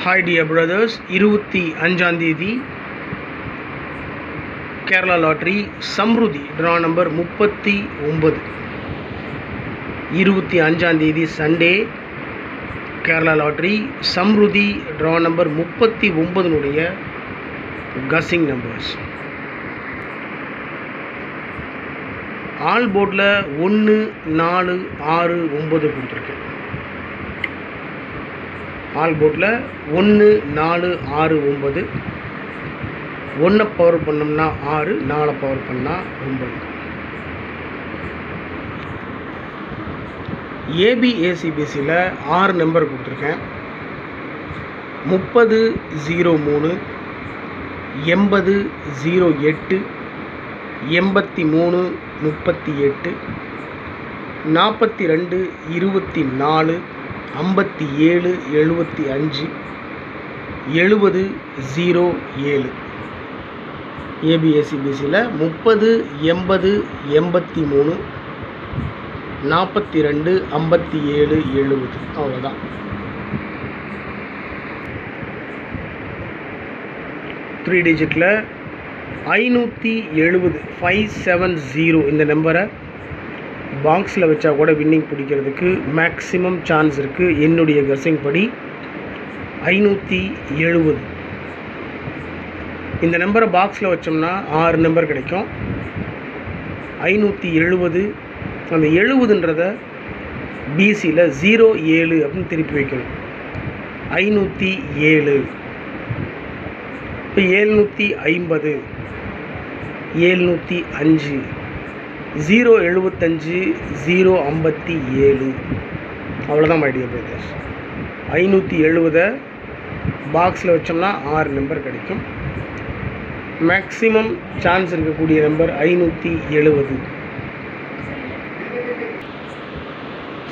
Hi dear brothers, 25ஆம் தேதி Kerala lottery Samruddhi draw number 39. 25ஆம் தேதி Sunday Kerala lottery Samruddhi draw number 39னுடைய கசிங் நம்பர்ஸ். ஆல் போர்டில் 1 4 6 9 கொடுத்துருக்கேன். ஆல் போர்டில் 1 4 6 9, 1 பவர் பண்ணோம்னா 6, 4 பவர் பண்ணால் 9. ஏபிஏசிபிசியில் 6 நம்பர் கொடுத்துருக்கேன். 30 03, 80 08, 83 38, 42 24, 57 75, 70 07. ஏபிஎஸ்சிபிசியில் 30 80 83, 42 57 70. அவ்வளோதான். த்ரீ டிஜிட்டில் 570 570 இந்த நம்பரை பாக்ஸில் வச்சா கூட வின்னிங் பிடிக்கிறதுக்கு மேக்ஸிமம் சான்ஸ் இருக்குது. என்னுடைய கெஸ்ஸிங் படி 570. இந்த நம்பரை பாக்ஸில் வச்சோம்னா 6 நம்பர் கிடைக்கும். 570, அந்த 70ன்றதை பிசியில் 07 அப்படின்னு திருப்பி வைக்கணும். 507. இப்போ 750, 705, 075, 057. அவ்வளோதான் மை டியர் பிரதர்ஸ். 570 பாக்ஸில் வச்சோம்னா 6 நம்பர் கிடைக்கும். மேக்ஸிமம் சான்ஸ் இருக்கக்கூடிய நம்பர் 570.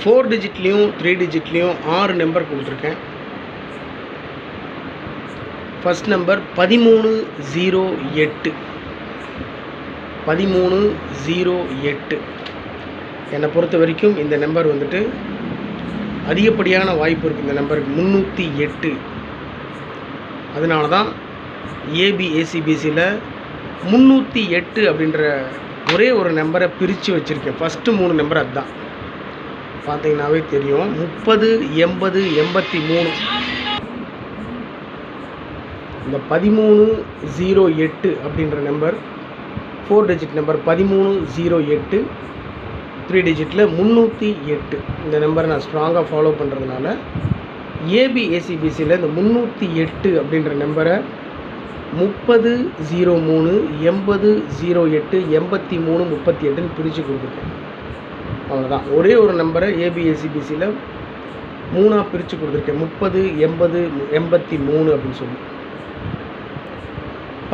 4 டிஜிட்லேயும் 3 டிஜிட்லேயும் 6 நம்பர் கொடுத்துருக்கேன். First number 1308. 1308 என்னை பொறுத்த வரைக்கும் இந்த நம்பர் வந்துட்டு அதிகப்படியான வாய்ப்பு இருக்குது. இந்த நம்பருக்கு 308. அதனால தான் ஏபிஏசிபிசியில் 308 அப்படின்ற ஒரே ஒரு நம்பரை பிரித்து வச்சுருக்கேன். ஃபஸ்ட்டு 3 நம்பர் அதுதான் பார்த்தீங்கன்னாவே தெரியும். 30 80 83. இந்த 1308 அப்படின்ற நம்பர் 4 டிஜிட் நம்பர் 1308, 3 டிஜிட்டில் 308. இந்த நம்பரை நான் ஸ்ட்ராங்காக ஃபாலோ பண்ணுறதுனால ஏபிஏசிபிசியில் இந்த 308 அப்படின்ற நம்பரை 30 03, 80 08, 83 38ன்னு பிரித்து கொடுத்துருக்கேன். அவ்வளோதான். ஒரே ஒரு நம்பரை ஏபிஏசிபிசியில் 3ஆக பிரித்து கொடுத்துருக்கேன். 30 80 83 அப்படின்னு சொல்லி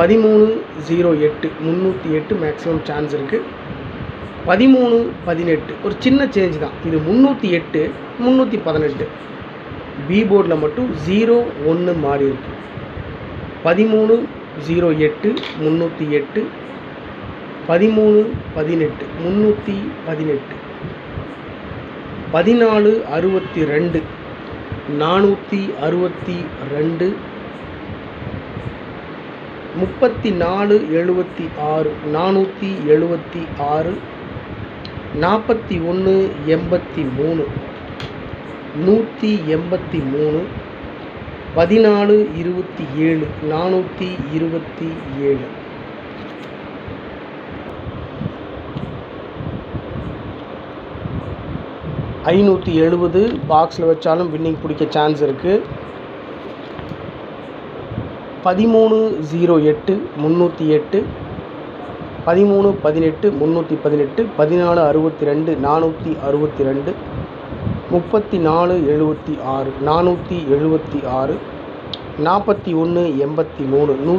1308 308 மேக்ஸிமம் சான்ஸ் இருக்குது. 13 18 ஒரு சின்ன சேஞ்ச் தான். இது 308 318. பி போர்டில் மட்டும் 0 1 மாறி இருக்குது. 13 08 308, 13 18 318, 14 62 462, 34 76 476, 41 83 183, 14 27 427. $570 பாக்ஸில் வச்சாலும் வின்னிங் பிடிக்க சான்ஸ் இருக்குது. 1308 308, 13 18 318, 14 62 462, 34 76 476, 41 83 183,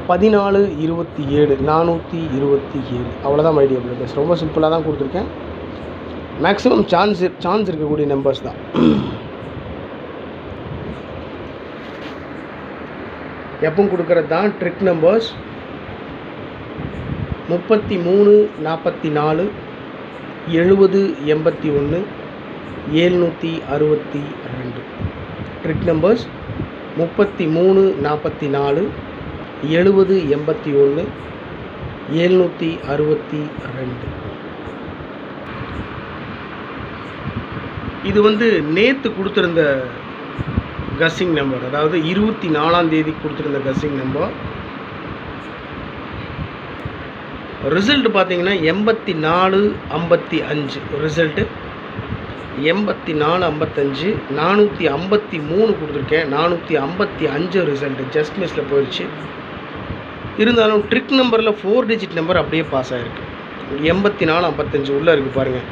14 27 427. அவ்வளோதான் மை டியர் பிரதர்ஸ். ரொம்ப சிம்பிளாக தான் கொடுத்துருக்கேன். மேக்ஸிமம் சான்ஸ் இருக்கக்கூடிய நம்பர்ஸ் தான். எப்பவும் கொடுக்கறது தான் ட்ரிக் நம்பர்ஸ். 33 44, 70 81, 762. Trick numbers 33 44 70 81 762. இது வந்து நேற்று கொடுத்துருந்த கஸ்ஸிங் நம்பர், அதாவது 24ஆம் தேதி கொடுத்துருந்த கஸ்ஸிங் நம்பர். ரிசல்ட் பார்த்தீங்கன்னா 84 55 ரிசல்ட்டு 84 55 453 கொடுத்துருக்கேன். 455 ரிசல்ட்டு ஜஸ்ட் மிஸ்ஸில் போயிடுச்சு. இருந்தாலும் ட்ரிக் நம்பரில் 4 டிஜிட் நம்பர் அப்படியே பாஸ் ஆகிருக்கு. 84 55 உள்ளே இருக்குது பாருங்கள்.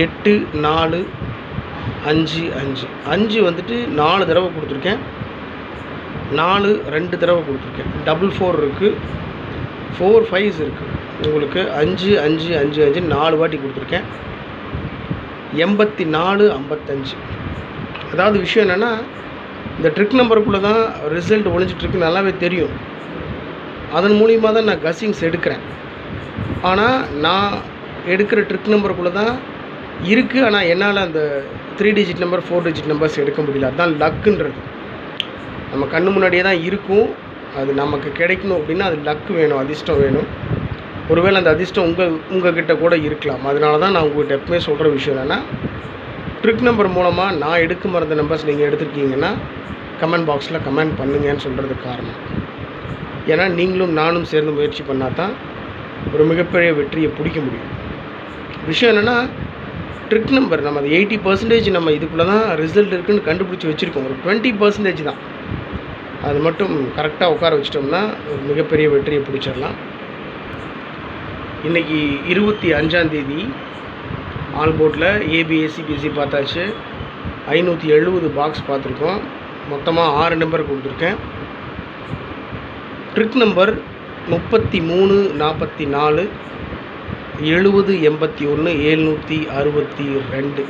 8 4 5 5 5 வந்துட்டு 4 தடவை கொடுத்துருக்கேன். 4 2 தடவை கொடுத்துருக்கேன். 4 இருக்குது, 4 5s இருக்குது. உங்களுக்கு 5 5 5 5 4 வாட்டி கொடுத்துருக்கேன். 84 55. அதாவது விஷயம் என்னென்னா, இந்த ட்ரிக் நம்பருக்குள்ளே தான் ரிசல்ட் ஒழிஞ்சிட்ருக்கு, நல்லாவே தெரியும். அதன் மூலிமா தான் நான் கஸ்ஸிங்ஸ் எடுக்கிறேன். ஆனால் நான் எடுக்கிற ட்ரிக் நம்பருக்குள்ளே தான் இருக்குது. ஆனால் என்னால் அந்த 3 டிஜிட் நம்பர் 4 டிஜிட் நம்பர்ஸ் எடுக்க முடியல. அதுதான் லக்குன்றது. நம்ம கண்ணு முன்னாடியே தான் இருக்கும். அது நமக்கு கிடைக்கணும் அப்படின்னா அது லக்கு வேணும், அதிர்ஷ்டம் வேணும். ஒருவேளை அந்த அதிர்ஷ்டம் உங்ககிட்ட கூட இருக்கலாம். அதனால தான் நான் உங்கள்கிட்ட எப்பவுமே சொல்கிற விஷயம் என்னென்னா, ட்ரிக் நம்பர் மூலமாக நான் எடுக்க மறந்த நம்பர்ஸ் நீங்கள் எடுத்துருக்கீங்கன்னா கமெண்ட் பாக்ஸில் கமெண்ட் பண்ணுங்கன்னு சொல்கிறதுக்கு காரணம். ஏன்னா நீங்களும் நானும் சேர்ந்து முயற்சி பண்ணால் தான் ஒரு மிகப்பெரிய வெற்றியை பிடிக்க முடியும். விஷயம் என்னென்னா, ட்ரிக் நம்பர் நம்ம அது 80% நம்ம இதுக்குள்ளே தான் ரிசல்ட் இருக்குதுன்னு கண்டுபிடிச்சி வச்சுருக்கோம். ஒரு 20% தான். அது மட்டும் கரெக்டாக உட்கார வச்சிட்டோம்னா ஒரு மிகப்பெரிய வெற்றியை பிடிச்சிடலாம். இன்றைக்கி 25ஆம் தேதி ஆல் போர்ட்டில் ஏபிஎஸ்சிபிஎஸ்சி பார்த்தாச்சு. 570 பாக்ஸ் பார்த்துருக்கோம். மொத்தமாக 6 நம்பர் கொடுத்துருக்கேன். Trick number 33 44 70 81 762.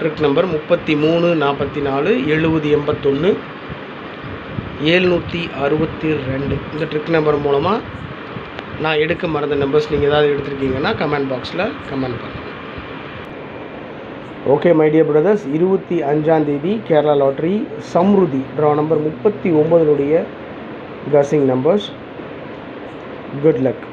Trick number 33 44 70 81 762. இந்த ட்ரிக் நம்பர் மூலமாக நான் எடுக்க மறந்த நம்பர்ஸ் நீங்கள் ஏதாவது எடுத்துருக்கீங்கன்னா கமெண்ட் பாக்ஸில் கமெண்ட் பண்ணுங்கள். ஓகே மை டியர் பிரதர்ஸ், 25ஆம் தேதி Kerala lottery Samriddhi draw number 39 guessing numbers. Good luck.